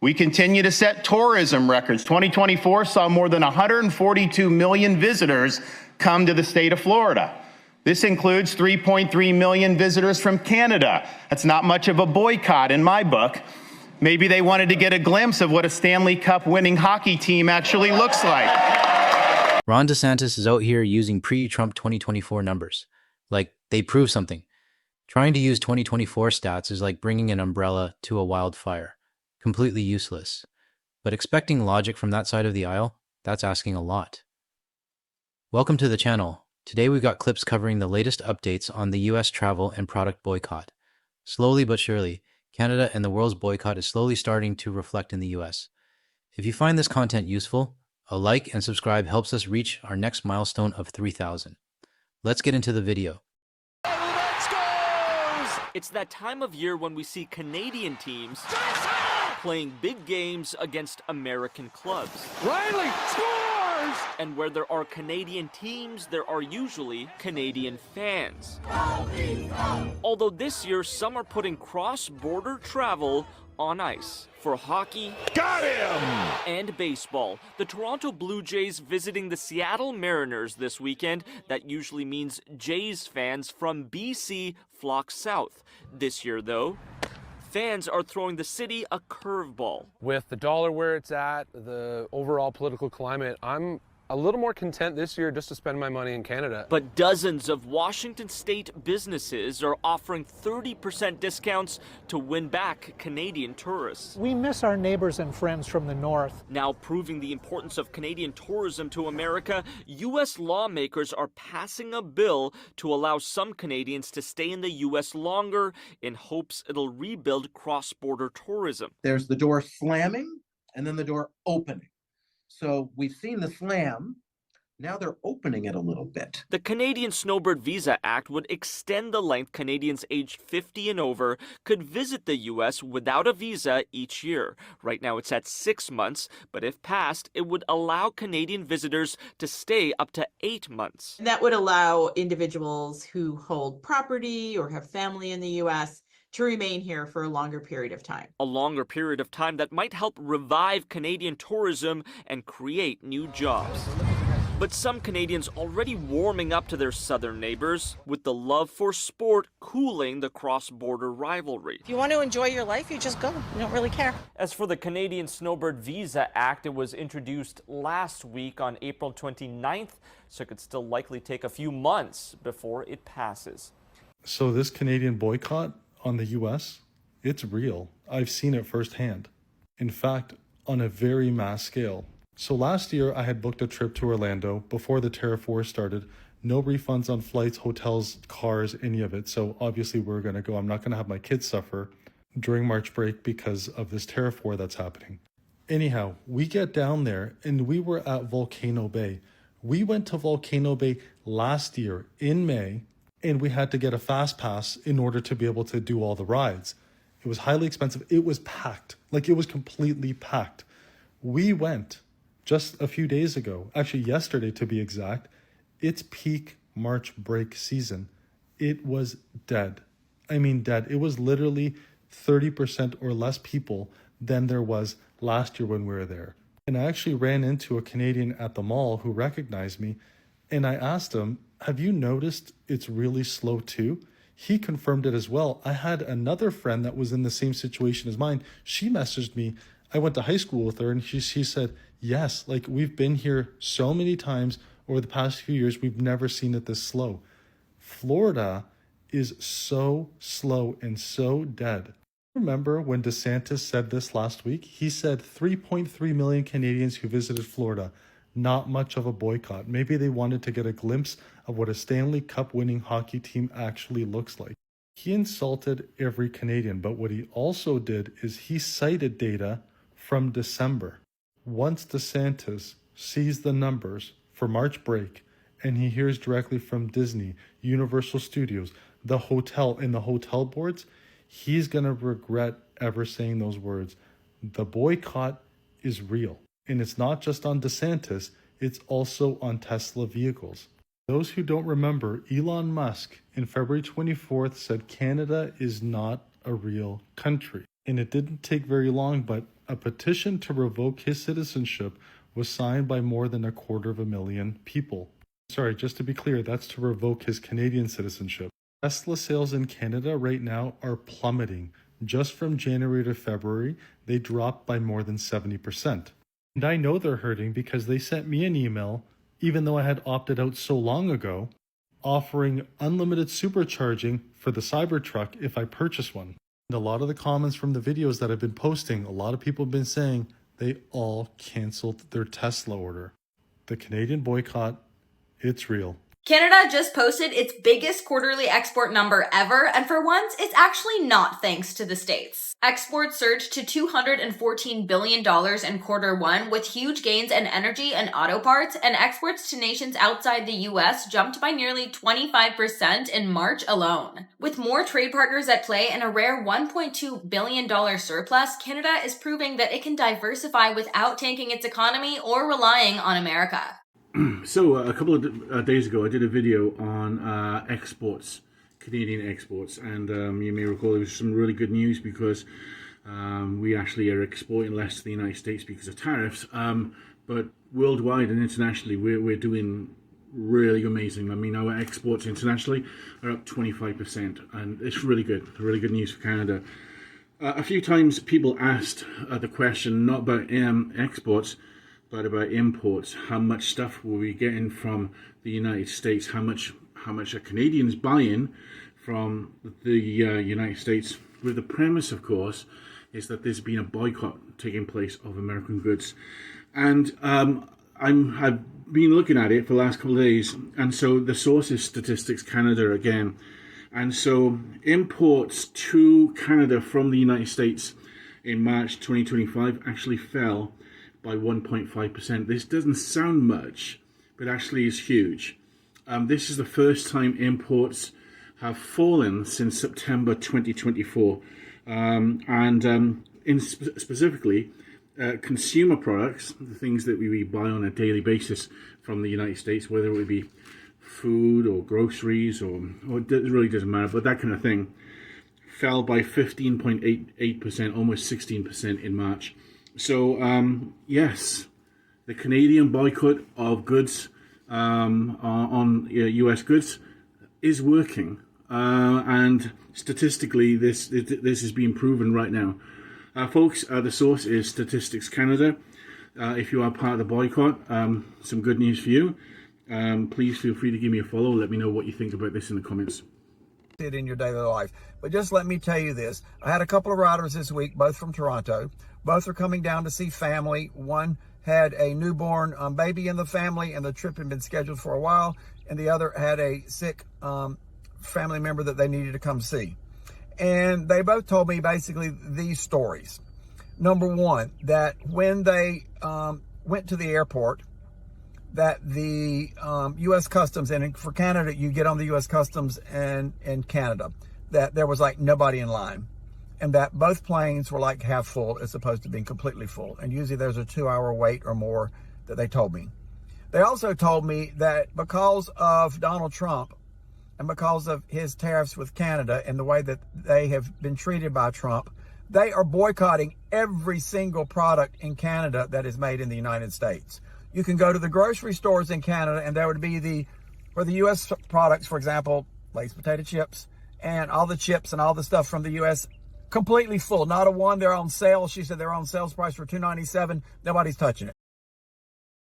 We continue to set tourism records. 2024 saw more than 142 million visitors come to the state of Florida. This includes 3.3 million visitors from Canada. That's not much of a boycott in my book. Maybe they wanted to get a glimpse of what a Stanley Cup winning hockey team actually looks like. Ron DeSantis is out here using pre-Trump 2024 numbers. Like, they prove something. Trying to use 2024 stats is like bringing an umbrella to a wildfire. Completely useless. But expecting logic from that side of the aisle, that's asking a lot. Welcome to the channel. Today we've got clips covering the latest updates on the US travel and product boycott. Slowly but surely, Canada and the world's boycott is slowly starting to reflect in the US. If you find this content useful, a like and subscribe helps us reach our next milestone of 3,000. Let's get into the video. It's that time of year when we see Canadian teams playing big games against American clubs. Riley scores! And where there are Canadian teams, there are usually Canadian fans. Although this year, some are putting cross-border travel on ice. For hockey, Got him! and baseball. The Toronto Blue Jays visiting the Seattle Mariners this weekend. That usually means Jays fans from BC flock south. This year, though, fans are throwing the city a curveball. With the dollar where it's at, the overall political climate, I'm a little more content this year just to spend my money in Canada. But dozens of Washington state businesses are offering 30% discounts to win back Canadian tourists. We miss our neighbors and friends from the north. Now proving the importance of Canadian tourism to America, U.S. lawmakers are passing a bill to allow some Canadians to stay in the U.S. longer in hopes it'll rebuild cross-border tourism. There's the door slamming and then the door opening. So we've seen the slam, now they're opening it a little bit. The Canadian Snowbird Visa Act would extend the length Canadians aged 50 and over could visit the U.S. without a visa each year. Right now it's at 6 months, but if passed, it would allow Canadian visitors to stay up to 8 months. That would allow individuals who hold property or have family in the U.S. to remain here for a longer period of time. A longer period of time that might help revive Canadian tourism and create new jobs. But some Canadians already warming up to their southern neighbors, with the love for sport cooling the cross-border rivalry. If you want to enjoy your life, you just go. You don't really care. As for the Canadian Snowbird Visa Act, it was introduced last week on April 29th, so it could still likely take a few months before it passes. So this Canadian boycott on the US, it's real. I've seen it firsthand. In fact, on a very mass scale. So last year I had booked a trip to Orlando before the tariff war started. No refunds on flights, hotels, cars, any of it. So obviously we're going to go. I'm not going to have my kids suffer during March break because of this tariff war that's happening. Anyhow, we get down there and we were at Volcano Bay. We went to Volcano Bay last year in May, and we had to get a fast pass in order to be able to do all the rides. It was highly expensive. It was packed. Like, it was completely packed. We went just a few days ago, actually yesterday to be exact. It's peak March break season. It was dead. I mean dead. It was literally 30% or less people than there was last year when we were there. And I actually ran into a Canadian at the mall who recognized me, and I asked him, have you noticed it's really slow too? He confirmed it as well. I had another friend that was in the same situation as mine. She messaged me. I went to high school with her, and she said, yes, like, we've been here so many times over the past few years. We've never seen it this slow. Florida is so slow and so dead. Remember when DeSantis said this last week? He said 3.3 million Canadians who visited Florida. Not much of a boycott. Maybe they wanted to get a glimpse of what a Stanley Cup winning hockey team actually looks like. He insulted every Canadian, but what he also did is he cited data from December. Once DeSantis sees the numbers for March break and he hears directly from Disney, Universal Studios, the hotel, and the hotel boards, he's going to regret ever saying those words. The boycott is real. And it's not just on DeSantis, it's also on Tesla vehicles. Those who don't remember, Elon Musk in February 24th said Canada is not a real country. And it didn't take very long, but A petition to revoke his citizenship was signed by more than 250,000 people. Sorry, just to be clear, that's to revoke his Canadian citizenship. Tesla sales in Canada right now are plummeting. Just from January to February, they dropped by more than 70%. And I know they're hurting because they sent me an email, even though I had opted out so long ago, offering unlimited supercharging for the Cybertruck if I purchase one. And a lot of the comments from the videos that I've been posting, a lot of people have been saying they all canceled their Tesla order. The Canadian boycott, it's real. Canada just posted its biggest quarterly export number ever, and for once, it's actually not thanks to the States. Exports surged to $214 billion in Q1, with huge gains in energy and auto parts, and exports to nations outside the US jumped by nearly 25% in March alone. With more trade partners at play and a rare $1.2 billion surplus, Canada is proving that it can diversify without tanking its economy or relying on America. So a couple of days ago, I did a video on exports, Canadian exports, and you may recall there was some really good news because we actually are exporting less to the United States because of tariffs, but worldwide and internationally, we're doing really amazing. I mean, our exports internationally are up 25%, and it's really good news for Canada. A few times people asked the question, not about exports, but about imports. How much stuff were we getting from the United States? How much are Canadians buying from the United States? With the premise, of course, is that there's been a boycott taking place of American goods. And I've been looking at it for the last couple of days, and so the source is Statistics Canada again. And so imports to Canada from the United States in March 2025 actually fell by 1.5%. This doesn't sound much, but actually is huge. This is the first time imports have fallen since September 2024. Specifically, consumer products, the things that we buy on a daily basis from the United States, whether it would be food or groceries or it really doesn't matter, but that kind of thing, fell by 15.88%, almost 16% in March. So, yes, the Canadian boycott of goods on US goods is working. And statistically, this is being proven right now. Folks, the source is Statistics Canada. If you are part of the boycott, some good news for you. Please feel free to give me a follow. Let me know what you think about this in the comments. It in your daily life. But just let me tell you this. I had a couple of riders this week, both from Toronto. Both are coming down to see family. One had a newborn baby in the family, and the trip had been scheduled for a while. And the other had a sick family member that they needed to come see. And they both told me basically these stories. Number one, that when they went to the airport, that the U.S. Customs, and for Canada, you get on the U.S. Customs and in Canada, that there was like nobody in line, and that both planes were like half full as opposed to being completely full. And usually there's a 2-hour wait or more that they told me. They also told me that because of Donald Trump and because of his tariffs with Canada and the way that they have been treated by Trump, they are boycotting every single product in Canada that is made in the United States. You can go to the grocery stores in Canada, and there would be for the U.S. products, for example, Lay's potato chips and all the chips and all the stuff from the U.S. completely full. Not a one. They're on sale. She said they're on sales price for $2.97. Nobody's touching it.